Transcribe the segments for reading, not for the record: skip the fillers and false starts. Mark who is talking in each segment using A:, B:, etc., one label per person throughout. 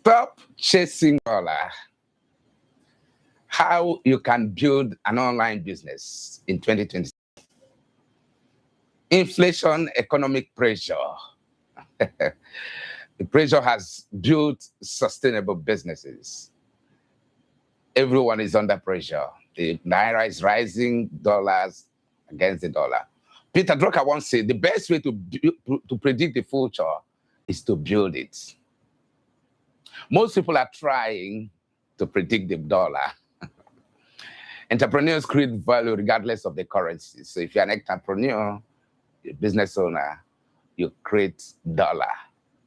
A: Stop chasing dollar. How you can build an online business in 2020. Inflation, economic pressure. The pressure has built sustainable businesses. Everyone is under pressure. The naira is rising, dollars against the dollar. Peter Drucker once said, the best way to predict the future is to build it. Most people are trying to predict the dollar. Entrepreneurs create value regardless of the currency. So if you're an entrepreneur, a business owner, you create dollar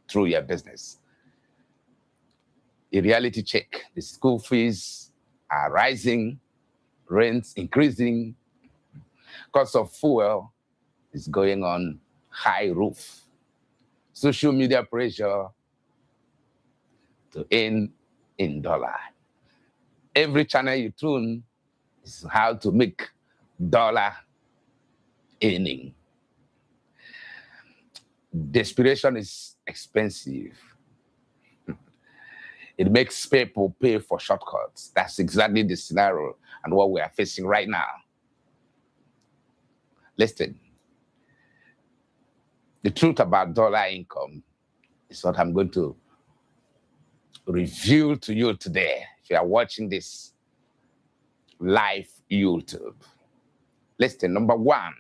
A: through your business. A reality check. The school fees are rising, rents increasing, cost of fuel is going on high roof. Social media pressure to earn in dollar. Every channel you tune is how to make dollar earning. Desperation is expensive. It makes people pay for shortcuts. That's exactly the scenario and what we are facing right now. Listen, the truth about dollar income is what I'm going to reveal to you today. If you are watching this live YouTube, listen, number one,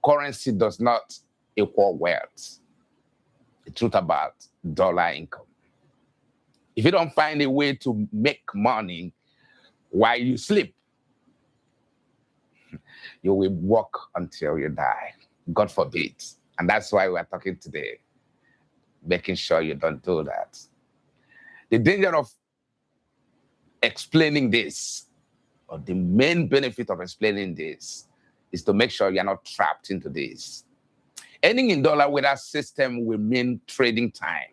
A: currency does not equal wealth. The truth about dollar income. If you don't find a way to make money while you sleep, you will work until you die. God forbid. And that's why we're talking today, making sure you don't do that. The danger of explaining this, or the main benefit of explaining this, is to make sure you're not trapped into this. Earning in dollar with our system will mean trading time.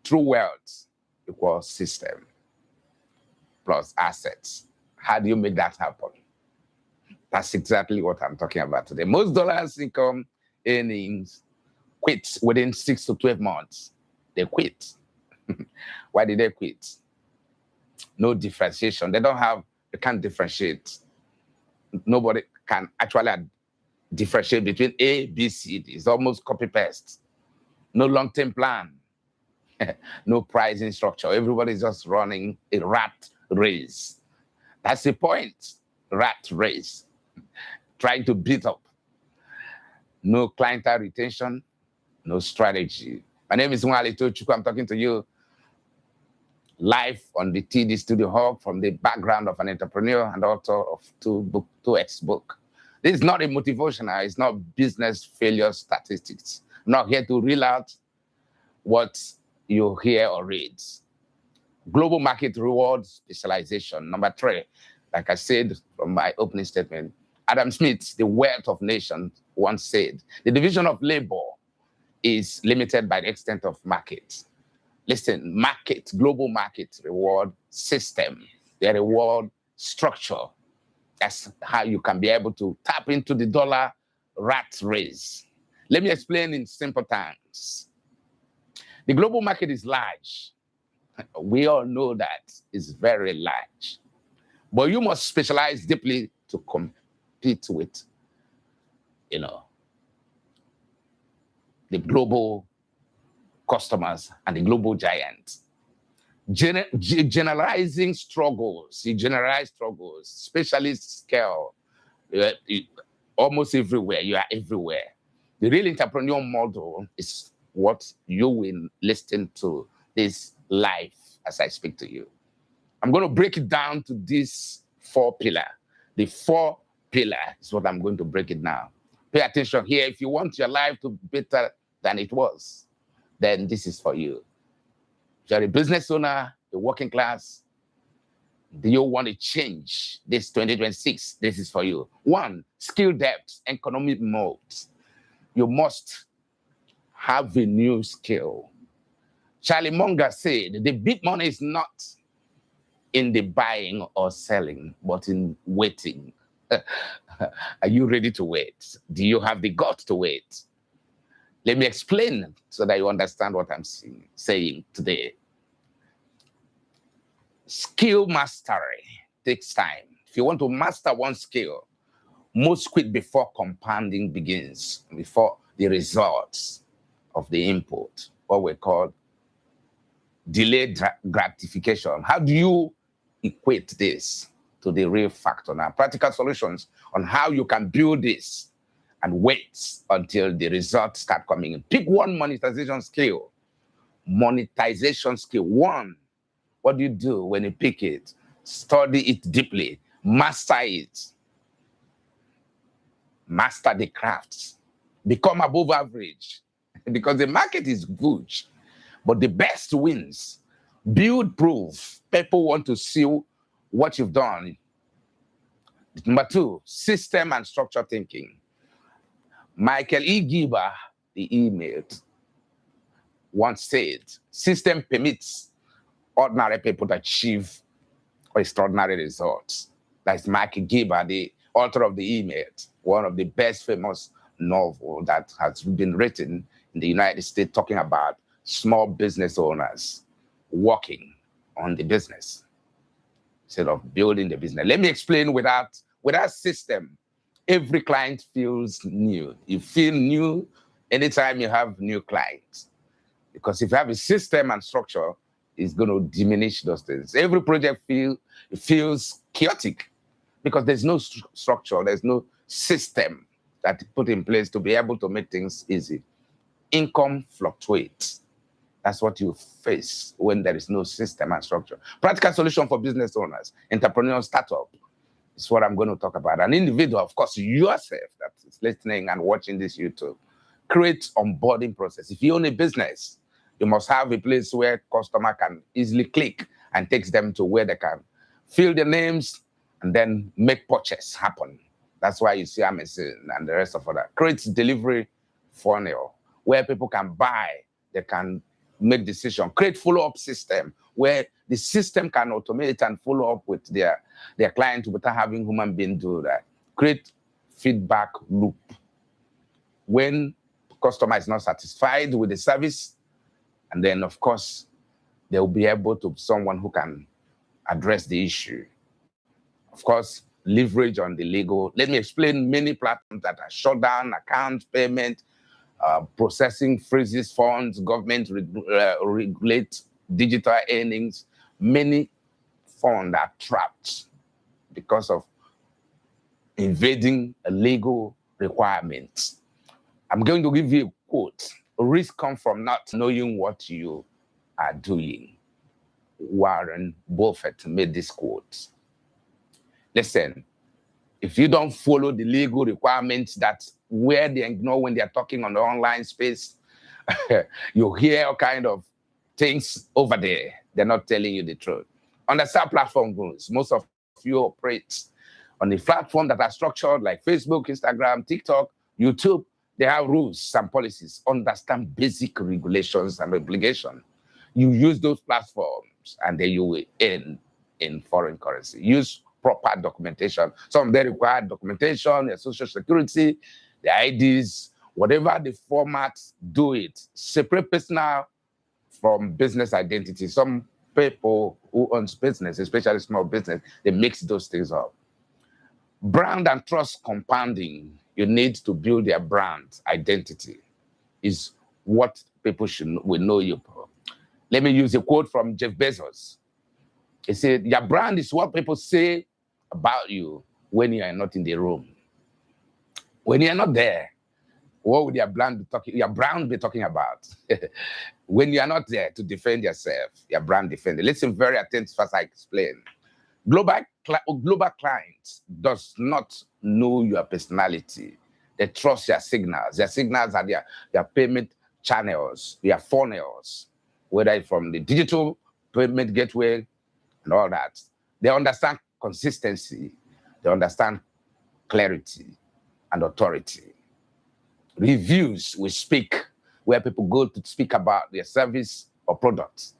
A: True wealth equals system plus assets. How do you make that happen? That's exactly what I'm talking about today. Most dollars income earnings quit within 6 to 12 months. They quit. Why did they quit? No differentiation. They can't differentiate. Nobody can actually differentiate between A, B, C. It's almost copy-paste. No long-term plan. No pricing structure. Everybody's just running a rat race. That's the point. Rat race. Trying to beat up. No clientele retention. No strategy. My name is Nwali Tochukwu. I'm talking to you live on the TD Studio Hub from the background of an entrepreneur and author of two ex-book. This is not a motivational. It's not business failure statistics. I'm not here to reel out what you hear or read. Global market rewards specialization. Number 3, like I said from my opening statement, Adam Smith, the wealth of nations, once said, the division of labor is limited by the extent of market. Listen, market, global market reward system, the reward structure. That's how you can be able to tap into the dollar rat race. Let me explain in simple terms. The global market is large. We all know that it's very large. But you must specialize deeply to compete with, the global customers and the global giants. Generalizing struggles, you generalize struggles, specialist scale, almost everywhere, you are everywhere. The real entrepreneurial model is what you will listen to this live as I speak to you. I'm going to break it down to these 4 pillars. The 4 pillars is what I'm going to break it down. Pay attention here. If you want your life to be better than it was, then this is for you. If you're a business owner, a working class, do you want to change this 2026? This is for you. 1, skill depth, economic modes. You must have a new skill. Charlie Munger said, the big money is not in the buying or selling, but in waiting. Are you ready to wait? Do you have the guts to wait? Let me explain so that you understand what I'm saying today. Skill mastery takes time. If you want to master one skill, most quit before compounding begins, before the results of the input, what we call delayed gratification. How do you equate this to the real factor? Now, practical solutions on how you can build this and wait until the results start coming in. Pick one monetization skill. Monetization skill. One, what do you do when you pick it? Study it deeply. Master it. Master the crafts. Become above average. Because the market is good, but the best wins. Build proof. People want to see what you've done. Number two, system and structure thinking. Michael E. Giba, the email, once said, system permits ordinary people to achieve extraordinary results. That's Michael Giba, the author of the email, one of the best famous novel that has been written in the United States, talking about small business owners working on the business instead of building the business. Let me explain. Without system, every client feels new. You feel new anytime you have new clients. Because if you have a system and structure, it's going to diminish those things. Every project feels chaotic because there's no structure, there's no system that put in place to be able to make things easy. Income fluctuates. That's what you face when there is no system and structure. Practical solution for business owners, entrepreneurial startup is what I'm going to talk about. An individual, of course, yourself that is listening and watching this YouTube, create onboarding process. If you own a business, you must have a place where customer can easily click and takes them to where they can fill their names and then make purchase happen. That's why you see Amazon and the rest of that. Create delivery funnel where people can buy, they can make decision. Create follow-up system where the system can automate and follow up with their client without having human being do that. Create feedback loop. When customer is not satisfied with the service, and then of course they'll be able to someone who can address the issue. Of course, leverage on the legal. Let me explain many platforms that are shut down, account payment, processing freezes funds, government regulate digital earnings. Many funds are trapped because of invading a legal requirement. I'm going to give you a quote. Risk comes from not knowing what you are doing. Warren Buffett made this quote. Listen, if you don't follow the legal requirements that where they ignore when they're talking on the online space, you hear all kind of things over there. They're not telling you the truth. Understand platform rules. Most of you operate on the platform that are structured like Facebook, Instagram, TikTok, YouTube. They have rules and policies. Understand basic regulations and obligations. You use those platforms and then you will earn in foreign currency. Use proper documentation. Some of them require documentation, their social security, the IDs, whatever the format, do it. Separate personal from business identity. Some people who owns business, especially small business, they mix those things up. Brand and trust compounding. You need to build their brand identity. Is what people will know you for. Let me use a quote from Jeff Bezos. He said, your brand is what people say about you when you are not in the room. When you are not there, what would your brand be talking about? When you are not there to defend yourself, your brand defend it. Listen very attentive as I explain. Global clients does not know your personality. They trust your signals. Their signals are their payment channels, their funnels, whether it's from the digital payment gateway and all that. They understand consistency. They understand clarity and authority. Reviews will speak where people go to speak about their service or products.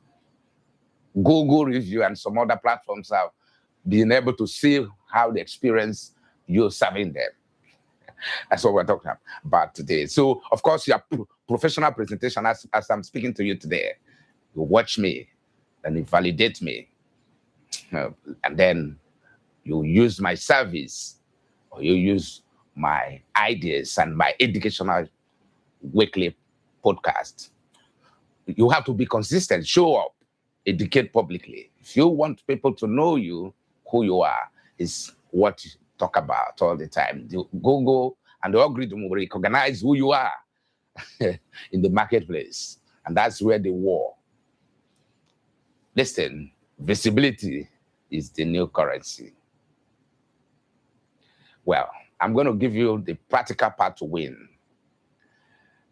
A: Google review and some other platforms have been able to see how they experience you serving them. That's what we're talking about today. So, of course, your professional presentation, as I'm speaking to you today, you watch me and you validate me. and then you use my service, or you use my ideas and my educational weekly podcast. You have to be consistent, show up, educate publicly. If you want people to know you, who you are, is what you talk about all the time. The Google and the algorithm will recognize who you are in the marketplace. And that's where the war. Listen, visibility is the new currency. Well, I'm going to give you the practical part to win.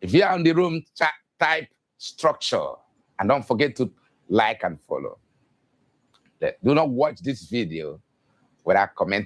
A: If you're in the room, type structure, and don't forget to like and follow. Do not watch this video without commenting.